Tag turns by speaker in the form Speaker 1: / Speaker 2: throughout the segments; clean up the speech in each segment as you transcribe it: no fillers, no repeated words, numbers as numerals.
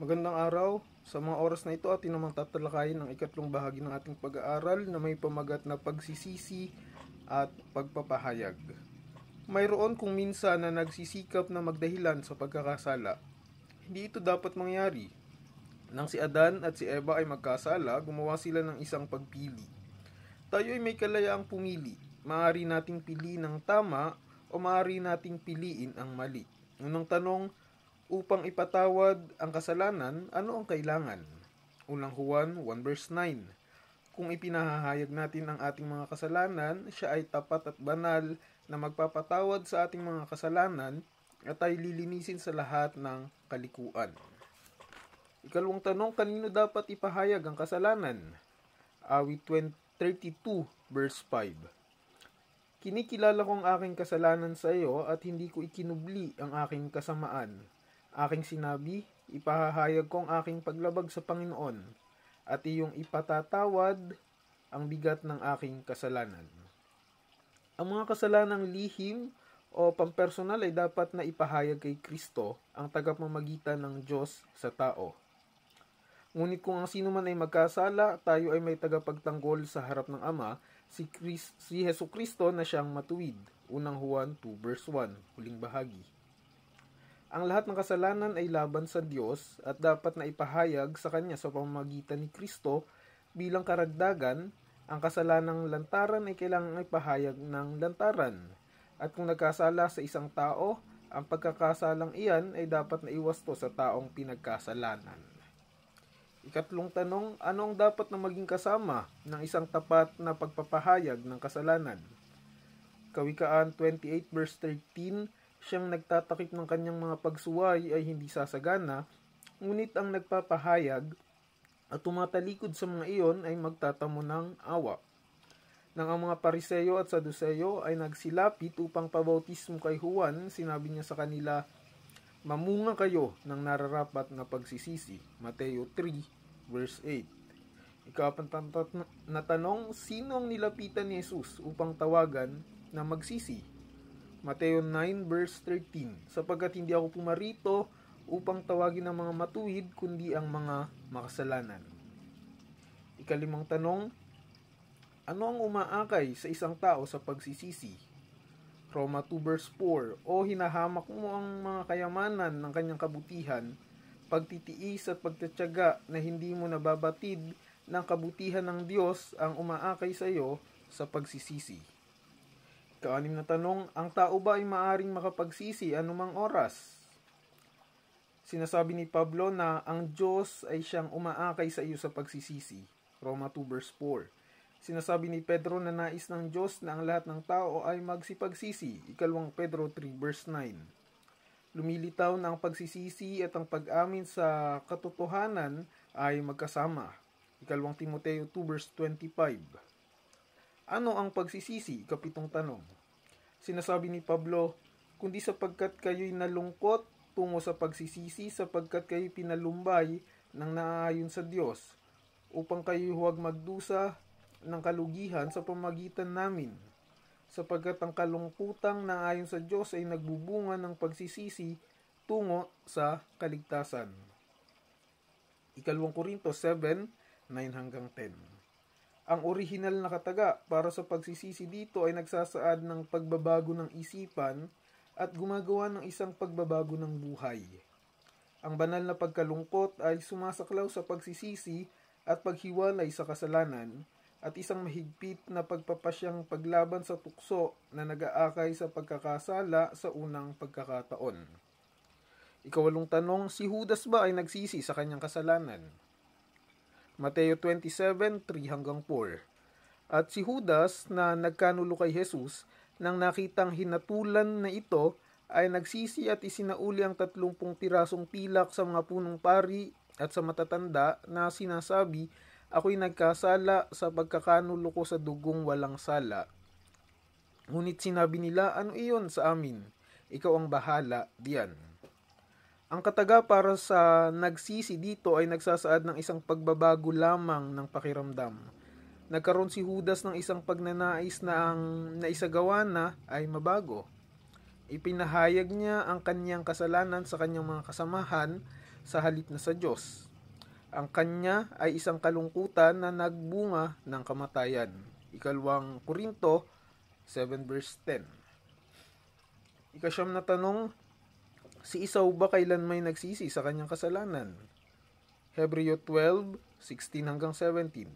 Speaker 1: Magandang araw. Sa mga oras na ito atin namang tatalakayin ang ikatlong bahagi ng ating pag-aaral na may pamagat na pagsisisi at pagpapahayag. Mayroon kung minsan na nagsisikap na magdahilan sa pagkakasala. Hindi ito dapat mangyari. Nang si Adan at si Eva ay magkasala, gumawa sila ng isang pagpili. Tayo ay may kalayaang pumili. Maaari nating piliin ang tama o maaari nating piliin ang mali. Unang tanong, upang ipatawad ang kasalanan, ano ang kailangan? Unang Juan 1 verse 9. Kung ipinahahayag natin ang ating mga kasalanan, siya ay tapat at banal na magpapatawad sa ating mga kasalanan at ay lilinisin sa lahat ng kalikuan. Ikalawang tanong, kanino dapat ipahayag ang kasalanan? Awit 32 verse 5. Kinikilala ko ang aking kasalanan sa iyo at hindi ko ikinubli ang aking kasamaan. Aking sinabi, ipahahayag ko ang aking paglabag sa Panginoon at iyong ipatatawad ang bigat ng aking kasalanan. Ang mga kasalanang lihim o pampersonal ay dapat na ipahayag kay Kristo, ang tagapamagitan ng Diyos sa tao. Ngunit kung ang sino man ay magkasala, tayo ay may tagapagtanggol sa harap ng Ama, si Hesu Kristo na siyang matuwid. Unang Juan 2 verse 1, huling bahagi. Ang lahat ng kasalanan ay laban sa Diyos at dapat na ipahayag sa Kanya sa pamamagitan ni Kristo. Bilang karagdagan, ang kasalanang lantaran ay kailangang ipahayag ng lantaran. At kung nagkasala sa isang tao, ang pagkakasalang iyan ay dapat na iwasto sa taong pinagkasalanan. Ikatlong tanong, ano ang dapat na maging kasama ng isang tapat na pagpapahayag ng kasalanan? Kawikaan 28 verse 13, siyang nagtatakip ng kanyang mga pagsuway ay hindi sasagana, ngunit ang nagpapahayag at tumatalikod sa mga iyon ay magtatamo ng awa. Nang ang mga Pariseo at Saduceo ay nagsilapit upang pabautismo kay Juan, sinabi niya sa kanila, mamunga kayo ng nararapat na pagsisisi. Mateo 3 verse 8. Ikapantatat na tanong, sino ang nilapitan ni Jesus upang tawagan na magsisi? Mateo 9 verse 13, sapagkat hindi ako pumarito upang tawagin ang mga matuwid, kundi ang mga makasalanan. Ikalimang tanong, ano ang umaakay sa isang tao sa pagsisisi? Roma 2 verse 4, o hinahamak mo ang mga kayamanan ng kanyang kabutihan, pagtitiis at pagtatyaga na hindi mo nababatid ng kabutihan ng Diyos ang umaakay sa iyo sa pagsisisi. Ika-anim na tanong, ang tao ba ay maaring makapagsisi anumang oras? Sinasabi ni Pablo na ang Diyos ay siyang umaakay sa iyo sa pagsisisi. Roma 2 verse 4. Sinasabi ni Pedro na nais ng Diyos na ang lahat ng tao ay magsipagsisi. Ikalawang Pedro 3 verse 9. Lumilitaw na ang pagsisisi at ang pag-amin sa katotohanan ay magkasama. Ikalawang Timoteo 2 verse 25. Ano ang pagsisisi? Kapitong tanong. Sinasabi ni Pablo, kundi sapagkat kayo'y nalungkot tungo sa pagsisisi, sapagkat kayo'y pinalumbay ng naaayon sa Diyos, upang kayo'y huwag magdusa ng kalugihan sa pamagitan namin, sapagkat ang kalungkutang naayon sa Diyos ay nagbubunga ng pagsisisi tungo sa kaligtasan. Ikalawang Korinto 7, 9-10. Ang orihinal na kataga para sa pagsisisi dito ay nagsasaad ng pagbabago ng isipan at gumagawa ng isang pagbabago ng buhay. Ang banal na pagkalungkot ay sumasaklaw sa pagsisisi at paghiwalay sa kasalanan at isang mahigpit na pagpapasyang paglaban sa tukso na nag-aakay sa pagkakasala sa unang pagkakataon. Ikawalong tanong, si Judas ba ay nagsisi sa kanyang kasalanan? Mateo 27, 3-4. At si Judas na nagkanulo kay Jesus, nang nakitang hinatulan na ito, ay nagsisi at isinauli ang 30 pirasong pilak sa mga punong pari at sa matatanda na sinasabi, ako'y nagkasala sa pagkakanulo ko sa dugong walang sala. Ngunit sinabi nila, ano iyon sa amin? Ikaw ang bahala diyan. Ang kataga para sa nagsisi dito ay nagsasaad ng isang pagbabago lamang ng pakiramdam. Nagkaroon si Judas ng isang pagnanais na ang naisagawa na ay mabago. Ipinahayag niya ang kanyang kasalanan sa kanyang mga kasamahan sa halip na sa Diyos. Ang kanya ay isang kalungkutan na nagbunga ng kamatayan. 2 Korinto 7 verse 10. Ikasyam na tanong, si Esau ba kailan may nagsisi sa kanyang kasalanan? Hebreo 12:16 hanggang 17.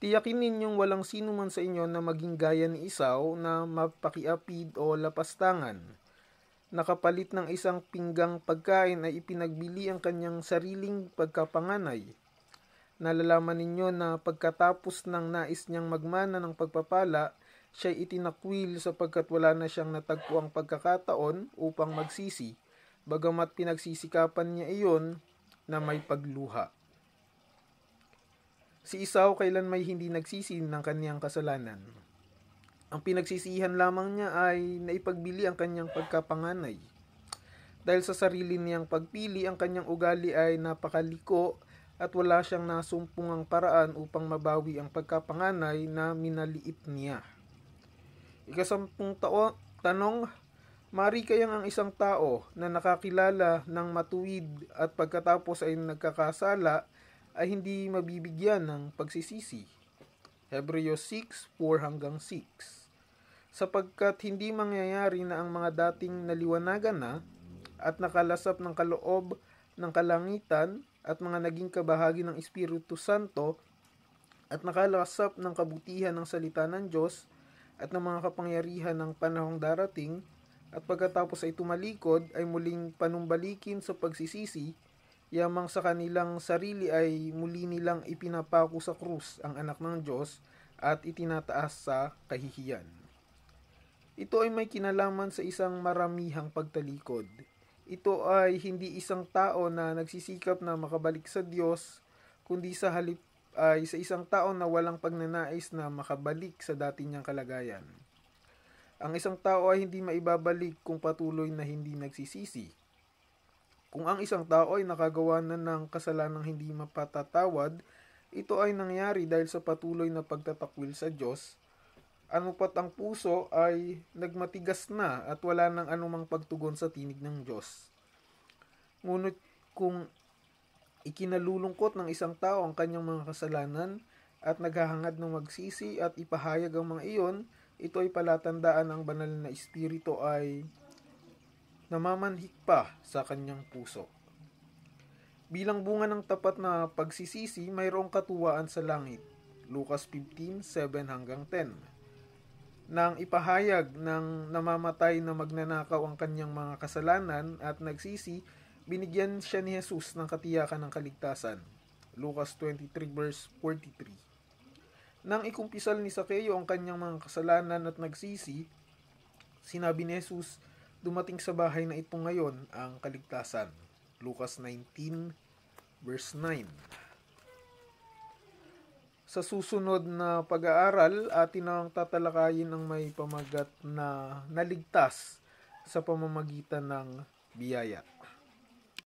Speaker 1: Tiyakin ninyong walang sino man sa inyo na maging gaya ni Esau na mapakiapid o lapastangan. Nakapalit ng isang pinggang pagkain ay ipinagbili ang kanyang sariling pagkapanganay. Nalalaman ninyo na pagkatapos ng nais niyang magmana ng pagpapala, siya'y itinakwil sapagkat wala na siyang natagpuang pagkakataon upang magsisi, bagamat pinagsisikapan niya iyon na may pagluha. Si Esau kailan may hindi nagsisi ng kanyang kasalanan. Ang pinagsisihan lamang niya ay naipagbili ang kanyang pagkapanganay. Dahil sa sarili niyang pagpili, ang kanyang ugali ay napakaliko at wala siyang nasumpungang paraan upang mabawi ang pagkapanganay na minaliit niya. Ikasampung tanong, mari kayang ang isang tao na nakakilala ng matuwid at pagkatapos ay nagkakasala ay hindi mabibigyan ng pagsisisi? Hebreo 6:4 hanggang 6. Sapagkat hindi mangyayari na ang mga dating naliwanagan na at nakalasap ng kaloob ng kalangitan at mga naging kabahagi ng Espiritu Santo at nakalasap ng kabutihan ng salita ng Diyos at ng mga kapangyarihan ng panahong darating at pagkatapos ay tumalikod ay muling panumbalikin sa pagsisisi, yamang sa kanilang sarili ay muli nilang ipinapako sa krus ang anak ng Diyos at itinataas sa kahihiyan. Ito ay may kinalaman sa isang maramihang pagtalikod. Ito ay hindi isang tao na nagsisikap na makabalik sa Diyos, kundi sa halip ay sa isang tao na walang pagnanais na makabalik sa dati niyang kalagayan. Ang isang tao ay hindi maibabalik kung patuloy na hindi nagsisisi. Kung ang isang tao ay nakagawa na ng kasalanang hindi mapatatawad, ito ay nangyari dahil sa patuloy na pagtatakwil sa Diyos. Anupat ang puso ay nagmatigas na at wala nang anumang pagtugon sa tinig ng Diyos. Ngunit kung ikinalulungkot ng isang tao ang kanyang mga kasalanan at naghahangad ng magsisi at ipahayag ang mga iyon, ito ay palatandaan ng banal na espiritu ay namamanhik pa sa kanyang puso. Bilang bunga ng tapat na pagsisisi, mayroong katuwaan sa langit. Lucas 15:7 hanggang 10. Nang ipahayag ng namamatay na magnanakaw ang kanyang mga kasalanan at nagsisi, binigyan siya ni Jesus ng katiyakan ng kaligtasan. Lucas 23 verse 43. Nang ikumpisal ni Sakeo ang kanyang mga kasalanan at nagsisi, sinabi ni Jesus, dumating sa bahay na ito ngayon ang kaligtasan. Lucas 19 verse 9. Sa susunod na pag-aaral, atin ang tatalakayin ang may pamagat na naligtas sa pamamagitan ng biyaya.